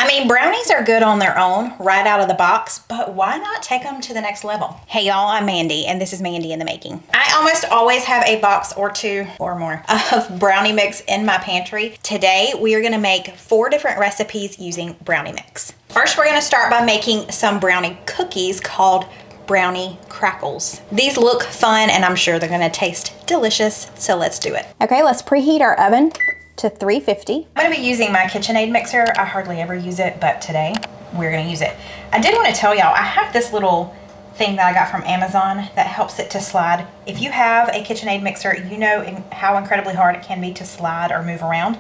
I mean, brownies are good on their own, right out of the box, but why not take them to the next level? Hey y'all, I'm Mandy, and this is Mandy in the Making. I almost always have a box or two or more of brownie mix in my pantry. Today, we are gonna make 4 different recipes using brownie mix. First, we're gonna start by making some brownie cookies called Brownie Crackles. These look fun, and I'm sure they're gonna taste delicious, so let's do it. Okay, let's preheat our oven to 350. I'm gonna be using my KitchenAid mixer. I hardly ever use it, but today we're gonna use it. I did wanna tell y'all, I have this little thing that I got from Amazon that helps it to slide. If you have a KitchenAid mixer, you know how incredibly hard it can be to slide or move around.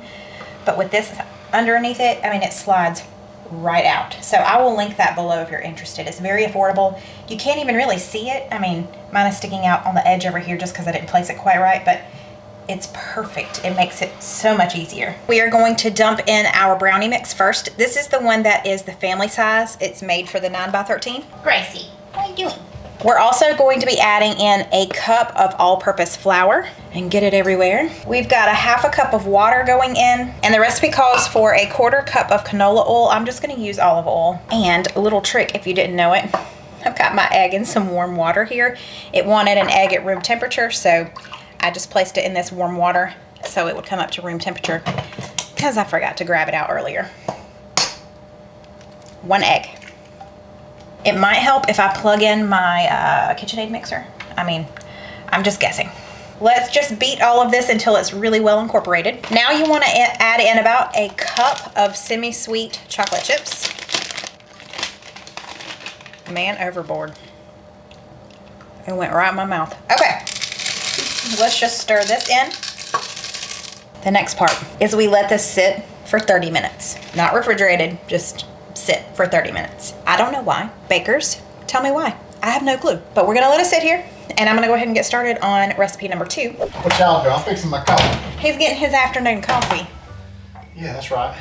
But with this underneath it, I mean, it slides right out. So I will link that below if you're interested. It's very affordable. You can't even really see it. I mean, mine is sticking out on the edge over here just because I didn't place it quite right, but it's perfect. It makes it so much easier. We are going to dump in our brownie mix first. This is the one that is the family size. It's made for the 9x13. Gracie, what are you doing? We're also going to be adding in a cup of all-purpose flour and get it everywhere. We've got a half a cup of water going in, and the recipe calls for a 1/4 cup of canola oil. I'm just gonna use olive oil. And a little trick if you didn't know it, I've got my egg in some warm water here. It wanted an egg at room temperature, so I just placed it in this warm water so it would come up to room temperature because I forgot to grab it out earlier. 1 egg. It might help if I plug in my KitchenAid mixer. I mean, I'm just guessing. Let's just beat all of this until it's really well incorporated. Now you want to add in about a cup of semi-sweet chocolate chips. Man overboard. It went right in my mouth. Okay. Let's just stir this in. The next part is we let this sit for 30 minutes. Not refrigerated, just sit for 30 minutes. I don't know why. Bakers, tell me why. I have no clue. But we're gonna let it sit here, and I'm gonna go ahead and get started on recipe number 2. What y'all doing? I'm fixing my coffee. He's getting his afternoon coffee. Yeah, that's right.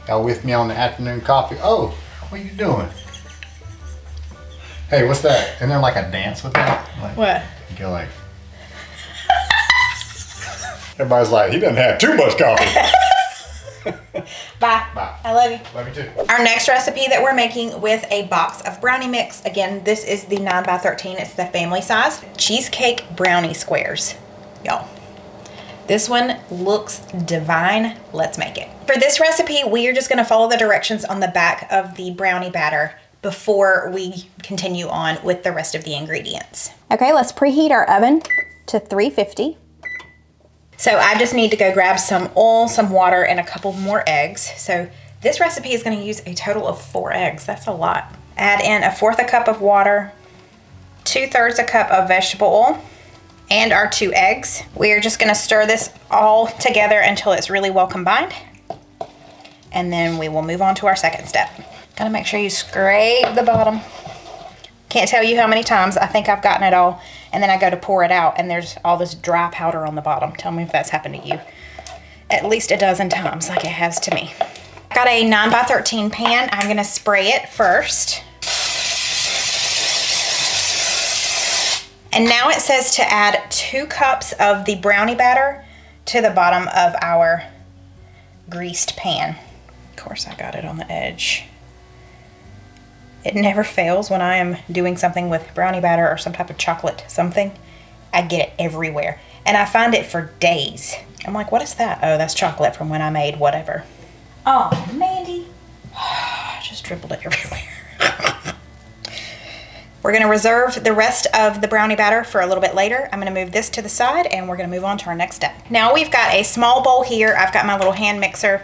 Y'all with me on the afternoon coffee? Oh, what are you doing? Hey, what's that? Isn't there like a dance with that? Like, What? You go like... Everybody's like, he doesn't have too much coffee. Bye. Bye. I love you. Love you too. Our next recipe that we're making with a box of brownie mix. Again, this is the 9x13. It's the family size. Cheesecake brownie squares. Y'all, this one looks divine. Let's make it. For this recipe, we are just gonna follow the directions on the back of the brownie batter before we continue on with the rest of the ingredients. Okay, let's preheat our oven to 350. So I just need to go grab some oil, some water, and a couple more eggs. So this recipe is gonna use a total of 4 eggs. That's a lot. Add in 1/4 a cup of water, 2/3 a cup of vegetable oil, and our 2 eggs. We are just gonna stir this all together until it's really well combined. And then we will move on to our second step. Gotta make sure you scrape the bottom. Can't tell you how many times I think I've gotten it all, and then I go to pour it out and there's all this dry powder on the bottom. Tell me if that's happened to you. At least a dozen times, like it has to me. Got a 9x13 pan. I'm gonna spray it first. And now it says to add 2 cups of the brownie batter to the bottom of our greased pan. Of course, I got it on the edge. It never fails when I am doing something with brownie batter or some type of chocolate something. I get it everywhere. And I find it for days. I'm like, what is that? Oh, that's chocolate from when I made whatever. Oh, Mandy. I just dribbled it everywhere. We're gonna reserve the rest of the brownie batter for a little bit later. I'm gonna move this to the side and we're gonna move on to our next step. Now we've got a small bowl here. I've got my little hand mixer.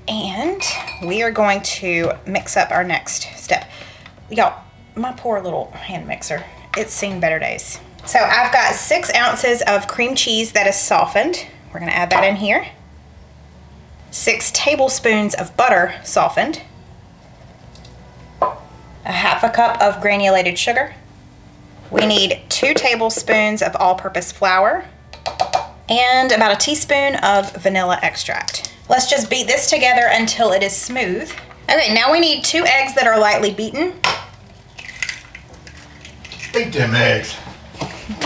And we are going to mix up our next step. Y'all, my poor little hand mixer, it's seen better days. So I've got 6 ounces of cream cheese that is softened. We're gonna add that in here. 6 tablespoons of butter softened. A 1/2 cup of granulated sugar. We need 2 tablespoons of all-purpose flour and about a teaspoon of vanilla extract. Let's just beat this together until it is smooth. Okay, now we need 2 eggs that are lightly beaten. Beat them eggs.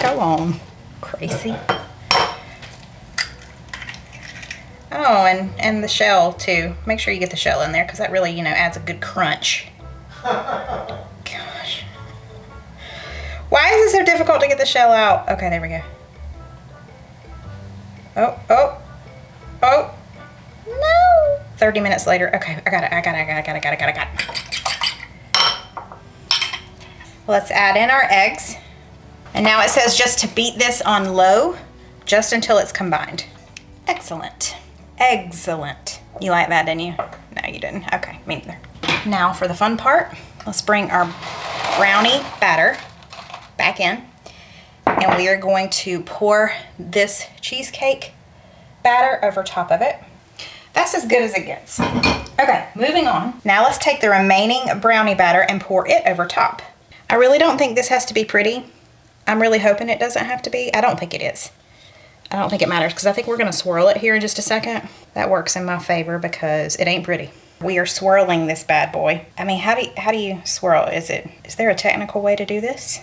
Go on, crazy. Oh, and the shell too. Make sure you get the shell in there because that really, adds a good crunch. Gosh. Why is it so difficult to get the shell out? Okay, there we go. Oh. No. 30 minutes later. Okay, I got it. Let's add in our eggs. And now it says just to beat this on low, just until it's combined. Excellent. Excellent. You like that, didn't you? No, you didn't. Okay, me neither. Now for the fun part, let's bring our brownie batter back in. And we are going to pour this cheesecake batter over top of it. That's as good as it gets. Okay, moving on. Now let's take the remaining brownie batter and pour it over top. I really don't think this has to be pretty. I'm really hoping it doesn't have to be. I don't think it is. I don't think it matters because I think we're going to swirl it here in just a second. That works in my favor because it ain't pretty. We are swirling this bad boy. I mean, how do you swirl? Is there a technical way to do this?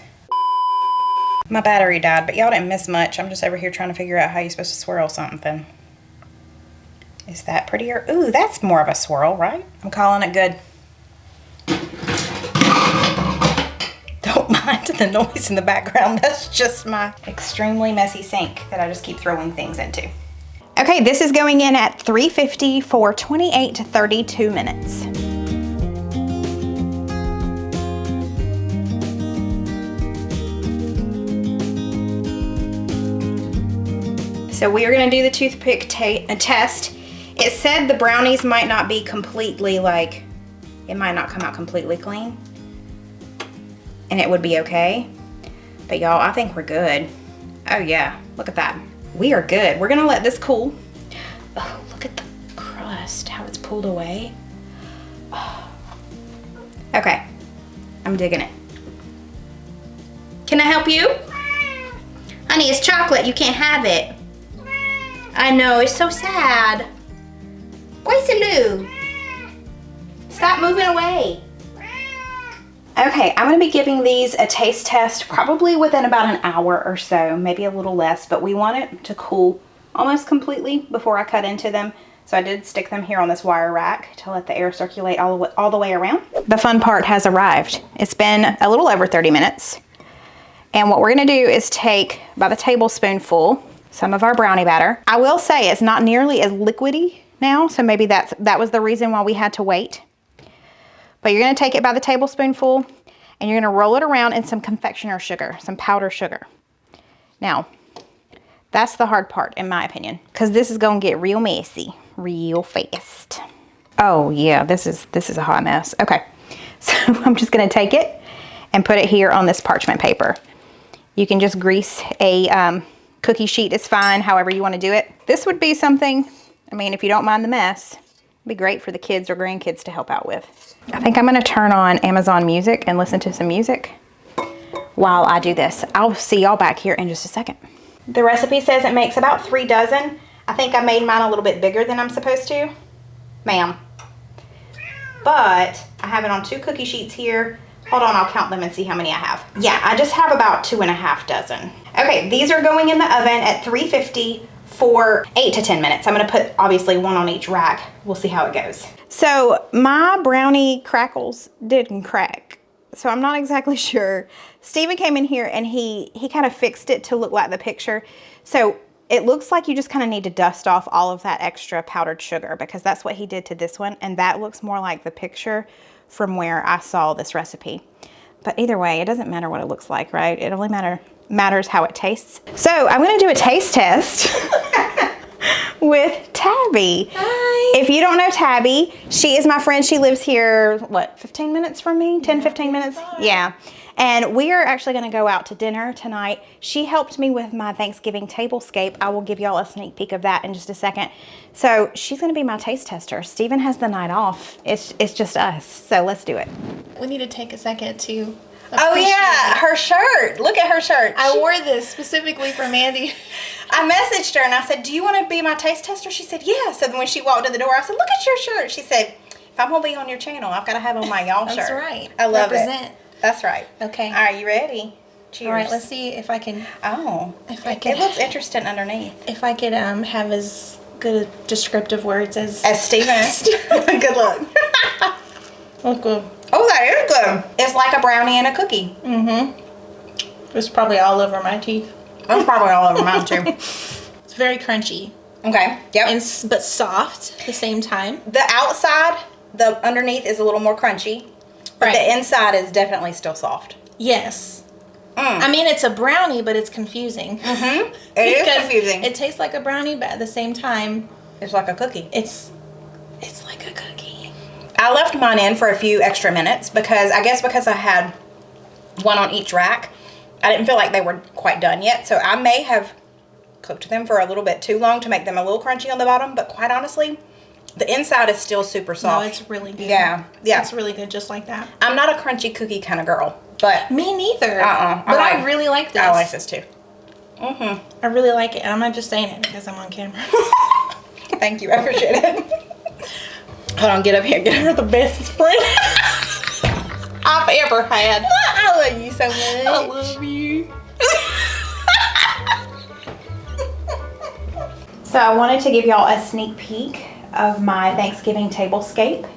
My battery died, but y'all didn't miss much. I'm just over here trying to figure out how you're supposed to swirl something. Is that prettier? Ooh, that's more of a swirl, right? I'm calling it good. Don't mind the noise in the background. That's just my extremely messy sink that I just keep throwing things into. Okay, this is going in at 350 for 28 to 32 minutes. So we are going to do the toothpick test. It said the brownies might not be completely it might not come out completely clean. And it would be okay. But y'all, I think we're good. Oh yeah, look at that. We are good. We're gonna let this cool. Oh, look at the crust, how it's pulled away. Oh. Okay, I'm digging it. Can I help you? Honey, it's chocolate, you can't have it. I know, it's so sad. Where's Lou? Stop moving away. Okay, I'm going to be giving these a taste test probably within about an hour or so, maybe a little less, but we want it to cool almost completely before I cut into them. So I did stick them here on this wire rack to let the air circulate all the way around. The fun part has arrived. It's been a little over 30 minutes. And what we're going to do is take about a tablespoonful some of our brownie batter. I will say it's not nearly as liquidy now, so maybe that was the reason why we had to wait. But you're going to take it by the tablespoonful and you're going to roll it around in some confectioner sugar, some powder sugar. Now, that's the hard part in my opinion, because this is going to get real messy real fast. Oh yeah, this is a hot mess. Okay, so I'm just going to take it and put it here on this parchment paper. You can just grease a cookie sheet, it's fine, however you want to do it. This would be something, I mean, if you don't mind the mess, it'd be great for the kids or grandkids to help out with. I think I'm going to turn on Amazon Music and listen to some music while I do this. I'll see y'all back here in just a second. The recipe says it makes about 3 dozen. I think I made mine a little bit bigger than I'm supposed to. Ma'am. But I have it on 2 cookie sheets here. Hold on, I'll count them and see how many I have. Yeah, I just have about 2.5 dozen. Okay, these are going in the oven at 350 for 8 to 10 minutes. I'm going to put obviously one on each rack. We'll see how it goes. So my brownie crackles didn't crack. So I'm not exactly sure. Steven came in here and he kind of fixed it to look like the picture. So it looks like you just kind of need to dust off all of that extra powdered sugar because that's what he did to this one. And that looks more like the picture from where I saw this recipe. But either way, it doesn't matter what it looks like, right? It only matters how it tastes. So I'm gonna do a taste test with Tabby. Hi. If you don't know Tabby, she is my friend. She lives here, what, 15 minutes from me? 10, 15 minutes? Yeah. And we are actually gonna go out to dinner tonight. She helped me with my Thanksgiving tablescape. I will give y'all a sneak peek of that in just a second. So she's gonna be my taste tester. Steven has the night off. It's just us, so let's do it. We need to take a second to Oh yeah, her shirt. Look at her shirt. I wore this specifically for Mandy. I messaged her and I said, do you want to be my taste tester? She said, yeah. So then when she walked in the door, I said, look at your shirt. She said, if I'm going to be on your channel, I've got to have on my y'all shirt. That's right. I love Represent. it. That's right. Okay. All right, you ready? Cheers. All right, let's see if I can. Oh. If I can. It looks interesting underneath. If I could have as good descriptive words as Steven. Good luck. Oh, good. Oh, that is good. It's like a brownie and a cookie. It's probably all over my teeth. That's probably all over mine too. It's very crunchy. Okay. Yep. But soft at the same time. The outside, the underneath is a little more crunchy, but Right. the inside is definitely still soft. Yes. I mean, it's a brownie, but it's confusing. It is Because confusing. It tastes like a brownie, but at the same time, It's like a cookie. it's like a cookie. I left mine in for a few extra minutes because I had one on each rack, I didn't feel like they were quite done yet. So I may have cooked them for a little bit too long to make them a little crunchy on the bottom. But quite honestly, the inside is still super soft. No, it's really good. Yeah. It's really good just like that. I'm not a crunchy cookie kind of girl, but Me neither. Uh-uh. But I I like- really like this. I like this too. I really like it. And I'm not just saying it because I'm on camera. Thank you. I appreciate it. Hold on, get up here. Get her the best friend I've ever had. I love you so much. I love you. So I wanted to give y'all a sneak peek of my Thanksgiving tablescape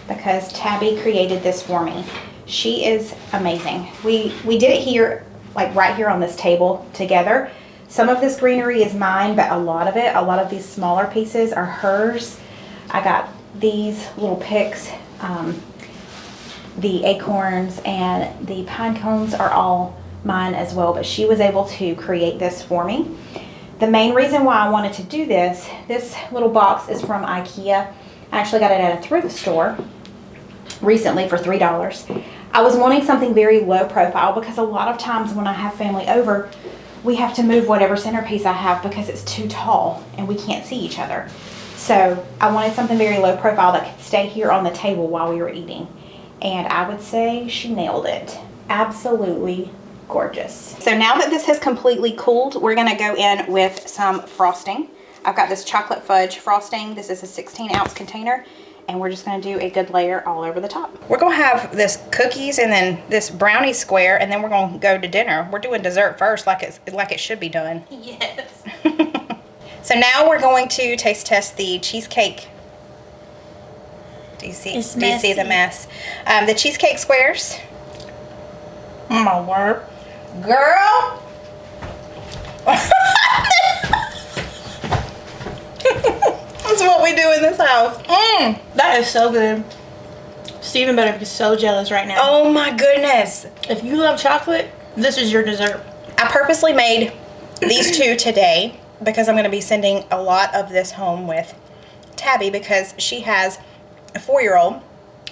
because Tabby created this for me. She is amazing. We did it here, like right here on this table together. Some of this greenery is mine, but a lot of these smaller pieces are hers. I got these little picks, the acorns and the pine cones are all mine as well, but she was able to create this for me. The main reason why I wanted to do this little box is from IKEA. I actually got it at a thrift store recently for $3. I was wanting something very low profile because a lot of times when I have family over, we have to move whatever centerpiece I have because it's too tall and we can't see each other. So I wanted something very low profile that could stay here on the table while we were eating. And I would say she nailed it. Absolutely gorgeous. So now that this has completely cooled, we're gonna go in with some frosting. I've got this chocolate fudge frosting. This is a 16-ounce container, and we're just gonna do a good layer all over the top. We're gonna have this cookies and then this brownie square, and then we're gonna go to dinner. We're doing dessert first, like it should be done. Yes. So now we're going to taste test the cheesecake. Do you see the mess? The cheesecake squares. Oh my word. Girl. That's what we do in this house. That is so good. Steven better be so jealous right now. Oh my goodness. If you love chocolate, this is your dessert. I purposely made these two today because I'm going to be sending a lot of this home with Tabby because she has a 4-year-old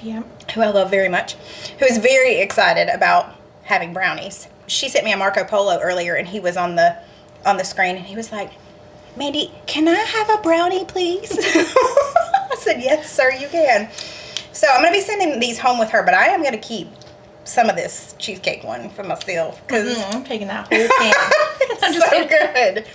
Yeah. who I love very much, who is very excited about having brownies. She sent me a Marco Polo earlier and he was on the screen and he was like, "Mandy, can I have a brownie, please?" I said, "Yes, sir, you can." So I'm going to be sending these home with her, but I am going to keep some of this cheesecake one for myself because I'm taking that whole can. it's so good.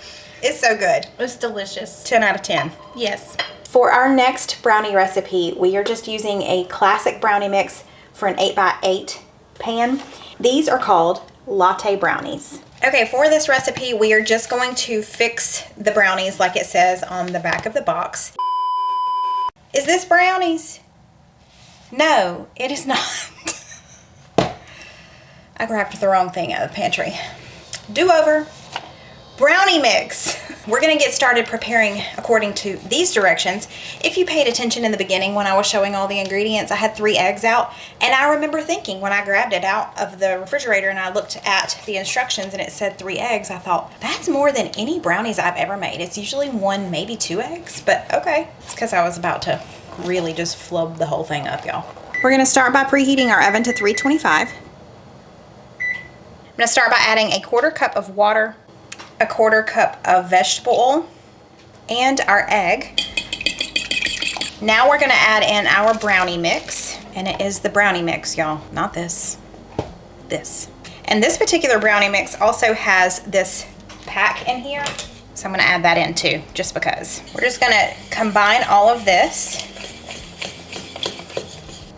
It's so good. It's delicious. 10 out of 10. Yes. For our next brownie recipe, we are just using a classic brownie mix for an 8x8 pan. These are called Latte Brownies. Okay, for this recipe, we are just going to fix the brownies like it says on the back of the box. Is this brownies? No, it is not. I grabbed the wrong thing out of the pantry. Do-over. Brownie mix. We're gonna get started preparing according to these directions. If you paid attention in the beginning when I was showing all the ingredients, I had 3 eggs out, and I remember thinking when I grabbed it out of the refrigerator and I looked at the instructions and it said 3 eggs, I thought, that's more than any brownies I've ever made. It's usually 1, maybe 2 eggs, but okay. It's because I was about to really just flub the whole thing up, y'all. We're gonna start by preheating our oven to 325. I'm gonna start by adding a 1/4 cup of water, a 1/4 cup of vegetable oil, and our egg. Now we're gonna add in our brownie mix, and it is the brownie mix, y'all, not this, this. And this particular brownie mix also has this pack in here, so I'm gonna add that in too, just because. We're just gonna combine all of this.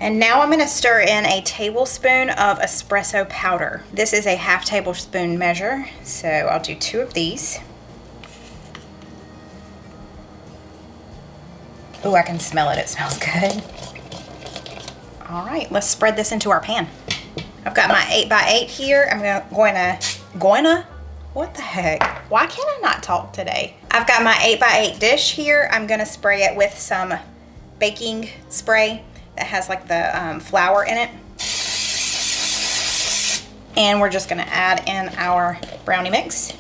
And now I'm gonna stir in a tablespoon of espresso powder. This is a 1/2 tablespoon measure, so I'll do 2 of these. Oh, I can smell it. It smells good. All right, let's spread this into our pan. I've got my 8x8 here. I'm going to, what the heck? Why can't I not talk today? I've got my 8x8 dish here. I'm gonna spray it with some baking spray that has like the flour in it. And we're just gonna add in our brownie mix.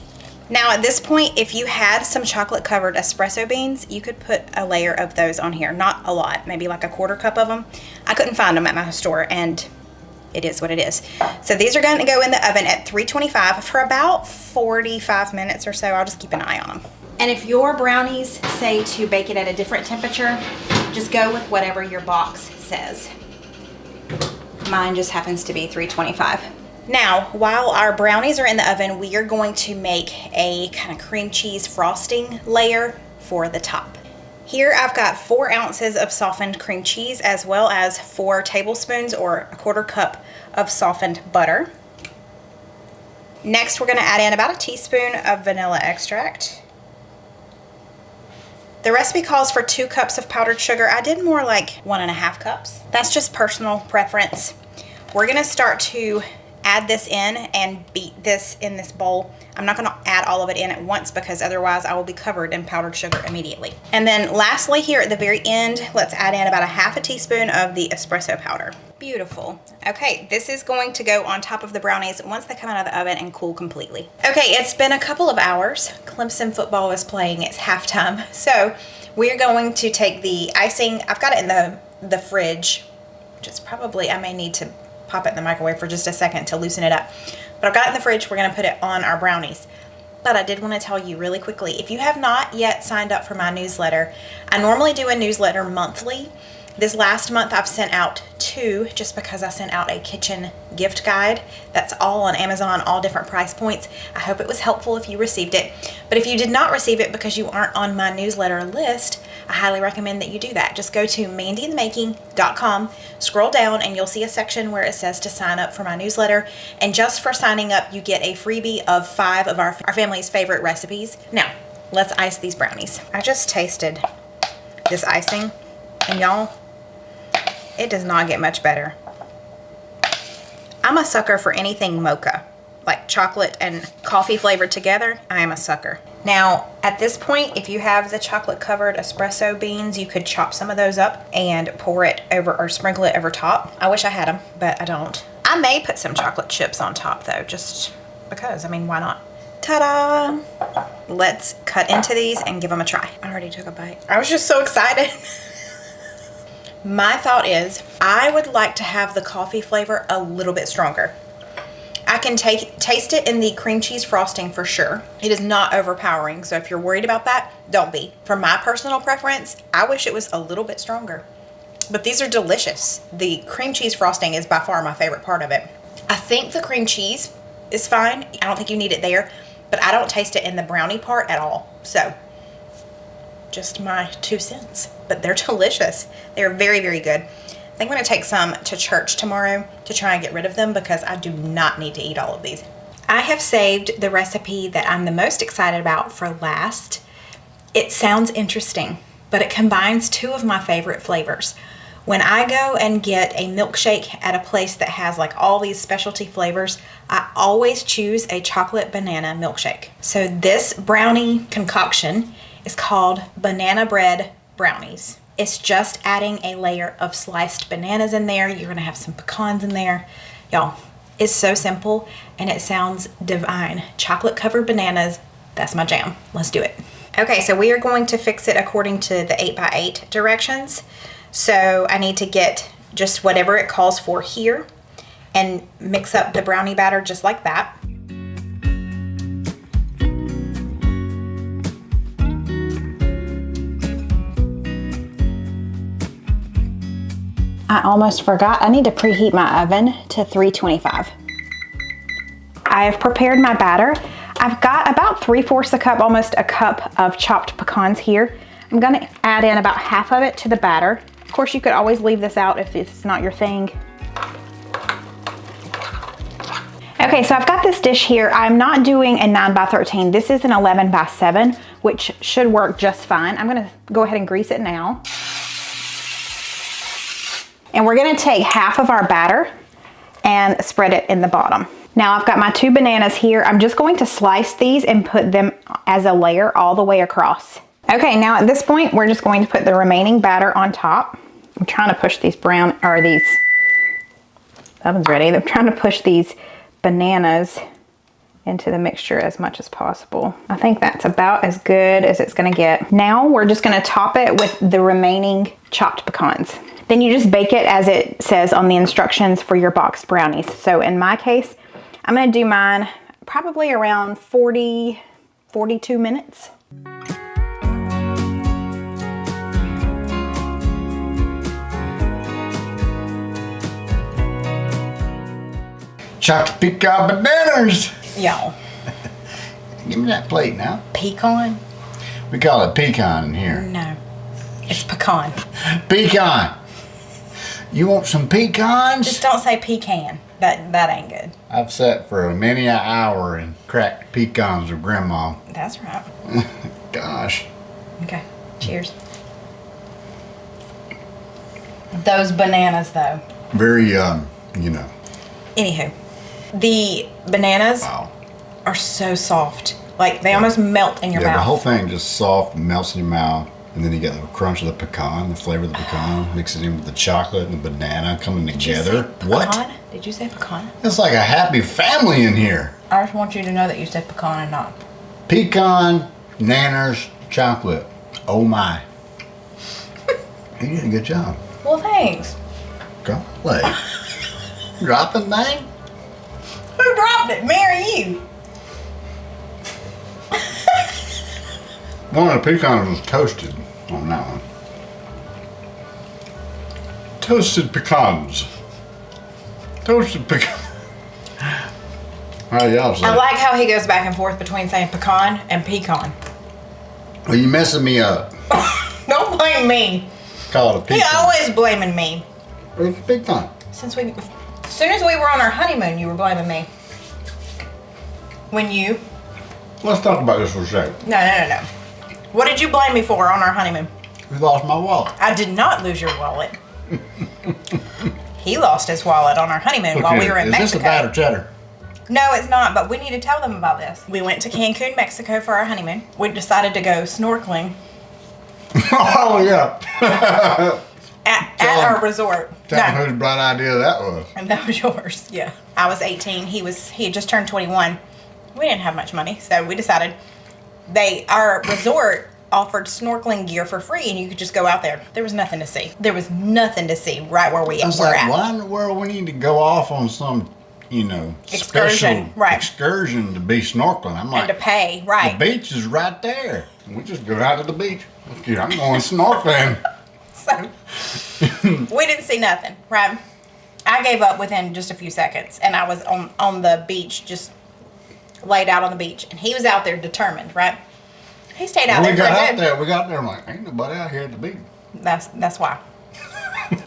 Now at this point, if you had some chocolate covered espresso beans, you could put a layer of those on here. Not a lot, maybe like a 1/4 cup of them. I couldn't find them at my store, and it is what it is. So these are going to go in the oven at 325 for about 45 minutes or so. I'll just keep an eye on them. And if your brownies say to bake it at a different temperature, just go with whatever your box says. Mine just happens to be 325. Now, while our brownies are in the oven, we are going to make a kind of cream cheese frosting layer for the top. Here I've got 4 ounces of softened cream cheese, as well as 4 tablespoons or a 1/4 cup of softened butter. Next, we're going to add in about a teaspoon of vanilla extract. The recipe calls for 2 cups of powdered sugar. I did more like 1.5 cups. That's just personal preference. We're going to start to add this in and beat this in this bowl. I'm not going to add all of it in at once because otherwise I will be covered in powdered sugar immediately. And then lastly, here at the very end, let's add in about a 1/2 teaspoon of the espresso powder. Beautiful. Okay, this is going to go on top of the brownies once they come out of the oven and cool completely. Okay, it's been a couple of hours. Clemson football is playing. It's halftime. So we're going to take the icing. I've got it in the fridge, which is probably, I may need to pop it in the microwave for just a second to loosen it up. But I've got it in the fridge. We're going to put it on our brownies. But I did want to tell you really quickly, if you have not yet signed up for my newsletter, I normally do a newsletter monthly. This last month I've sent out 2 just because I sent out a kitchen gift guide. That's all on Amazon, all different price points. I hope it was helpful if you received it. But if you did not receive it because you aren't on my newsletter list, I highly recommend that you do that. Just go to mandyinthemaking.com, scroll down, and you'll see a section where it says to sign up for my newsletter. And just for signing up, you get a freebie of 5 of our family's favorite recipes. Now, let's ice these brownies. I just tasted this icing, and y'all, it does not get much better. I'm a sucker for anything mocha, like chocolate and coffee flavored together. I am a sucker. Now, at this point, if you have the chocolate covered espresso beans, you could chop some of those up and pour it over or sprinkle it over top. I wish I had them, but I don't. I may put some chocolate chips on top though, just because, I mean, why not? Ta-da! Let's cut into these and give them a try. I already took a bite. I was just so excited. My thought is, I would like to have the coffee flavor a little bit stronger. I can taste it in the cream cheese frosting for sure. It is not overpowering, so if you're worried about that, don't be. For my personal preference, I wish it was a little bit stronger. But these are delicious. The cream cheese frosting is by far my favorite part of it. I think the cream cheese is fine. I don't think you need it there, but I don't taste it in the brownie part at all. So, just my 2 cents. But they're delicious. They're very, very good. I think I'm going to take some to church tomorrow to try and get rid of them because I do not need to eat all of these. I have saved the recipe that I'm the most excited about for last. It sounds interesting, but it combines 2 of my favorite flavors. When I go and get a milkshake at a place that has like all these specialty flavors, I always choose a chocolate banana milkshake. So this brownie concoction is called Banana Bread Brownies. It's just adding a layer of sliced bananas in there. You're gonna have some pecans in there. Y'all, it's so simple and it sounds divine. Chocolate covered bananas, that's my jam. Let's do it. Okay, so we are going to fix it according to the 8x8 directions. So I need to get just whatever it calls for here and mix up the brownie batter just like that. I almost forgot, I need to preheat my oven to 325. I have prepared my batter. I've got about 3/4 a cup, almost a cup of chopped pecans here. I'm gonna add in about half of it to the batter. Of course, you could always leave this out if it's not your thing. Okay, so I've got this dish here. I'm not doing a 9x13. This is an 11x7, which should work just fine. I'm gonna go ahead and grease it now. And we're gonna take half of our batter and spread it in the bottom. Now I've got my 2 bananas here. I'm just going to slice these and put them as a layer all the way across. Okay, now at this point, we're just going to put the remaining batter on top. I'm trying to push these oven's ready. I'm trying to push these bananas into the mixture as much as possible. I think that's about as good as it's gonna get. Now we're just gonna top it with the remaining chopped pecans. Then you just bake it as it says on the instructions for your boxed brownies. So in my case, I'm gonna do mine probably around 42 minutes. Chocolate pecan bananas. Y'all. Give me that plate now. Pecan? We call it pecan in here. No, it's pecan. Pecan. You want some pecans? Just don't say pecan. That ain't good. I've sat for many an hour and cracked pecans with Grandma. That's right. Gosh. Okay, cheers. Those bananas though. Very, Anywho, the bananas are so soft. Like they almost melt in your mouth. The whole thing just soft, melts in your mouth. And then you get the crunch of the pecan, the flavor of the pecan, mix it in with the chocolate and the banana coming together. What? Did you say pecan? It's like a happy family in here. I just want you to know that you said pecan and not. Pecan, bananas, chocolate. Oh my. You did a good job. Well, thanks. Golly. Dropping thing? Who dropped it? Me or you? One of the pecans was toasted on that one. Toasted pecans. Toasted pecans. How y'all say? I like how he goes back and forth between saying pecan and pecan. Well, you messing me up. Don't blame me. Call it a pecan. He always blaming me. It's a pecan. As soon as we were on our honeymoon, you were blaming me. When you... Let's talk about this for a second. No. What did you blame me for on our honeymoon? We lost my wallet. I did not lose your wallet. He lost his wallet on our honeymoon while we were in Mexico. Is this a batter cheddar? No, it's not, but we need to tell them about this. We went to Cancun, Mexico for our honeymoon. We decided to go snorkeling. Oh, yeah. At our resort. Tell them whose bright idea that was. And that was yours, yeah. I was 18. He had just turned 21. We didn't have much money, so we decided our resort offered snorkeling gear for free, and you could just go out there. There was nothing to see. There was nothing to see right where we were at. Why in the world we need to go off on some, excursion, special excursion to be snorkeling? I'm like, and to pay, right? The beach is right there. We just go out to the beach. Dude, I'm going snorkeling. So we didn't see nothing, right? I gave up within just a few seconds, and I was on the beach, just laid out on the beach, and he was out there determined, right? He stayed out there. We got there. I'm like, ain't nobody out here at the beach. That's why.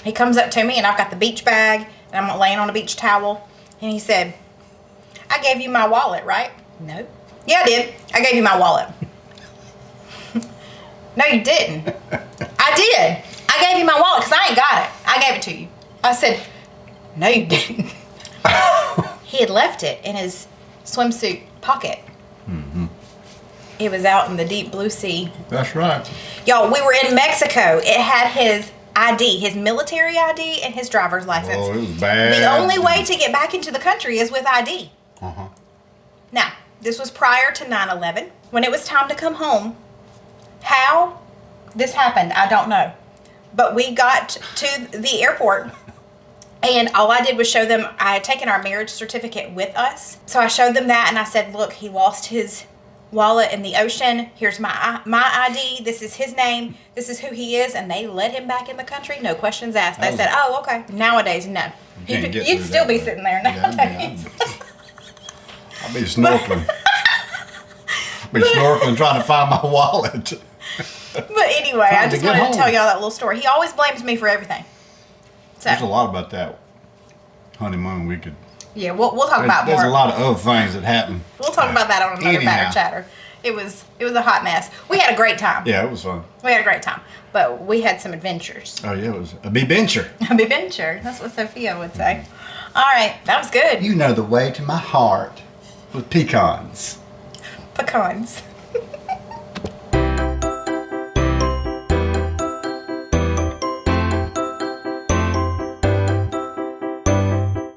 He comes up to me, and I've got the beach bag, and I'm laying on a beach towel, and he said, "I gave you my wallet, right?" No. Yeah, I did. I gave you my wallet. No, you didn't. I did. I gave you my wallet because I ain't got it. I gave it to you. I said, no, you didn't. He had left it in his swimsuit pocket. Mm-hmm. It was out in the deep blue sea. That's right. Y'all, we were in Mexico. It had his ID, his military ID, and his driver's license. Oh, it was bad. The only way to get back into the country is with ID. Uh-huh. Now, this was prior to 9/11. When it was time to come home, how this happened, I don't know. But we got to the airport, and all I did was show them, I had taken our marriage certificate with us. So I showed them that, and I said, look, he lost his wallet in the ocean. Here's my ID. This is his name. This is who he is. And they let him back in the country. No questions asked. They said, oh, okay. Nowadays, no. You'd still be sitting there nowadays. I'll be snorkeling. Trying to find my wallet. But anyway, I just wanted to tell y'all that little story. He always blames me for everything. So, there's a lot about that honeymoon we could... Yeah, we'll talk about more. There's a lot of other things that happen. We'll talk about that on another Batter Chatter. It was a hot mess. We had a great time. Yeah, it was fun. We had a great time. But we had some adventures. Oh, yeah, it was a bencher. A adventure. That's what Sophia would say. All right. That was good. You know the way to my heart with pecans. Pecans.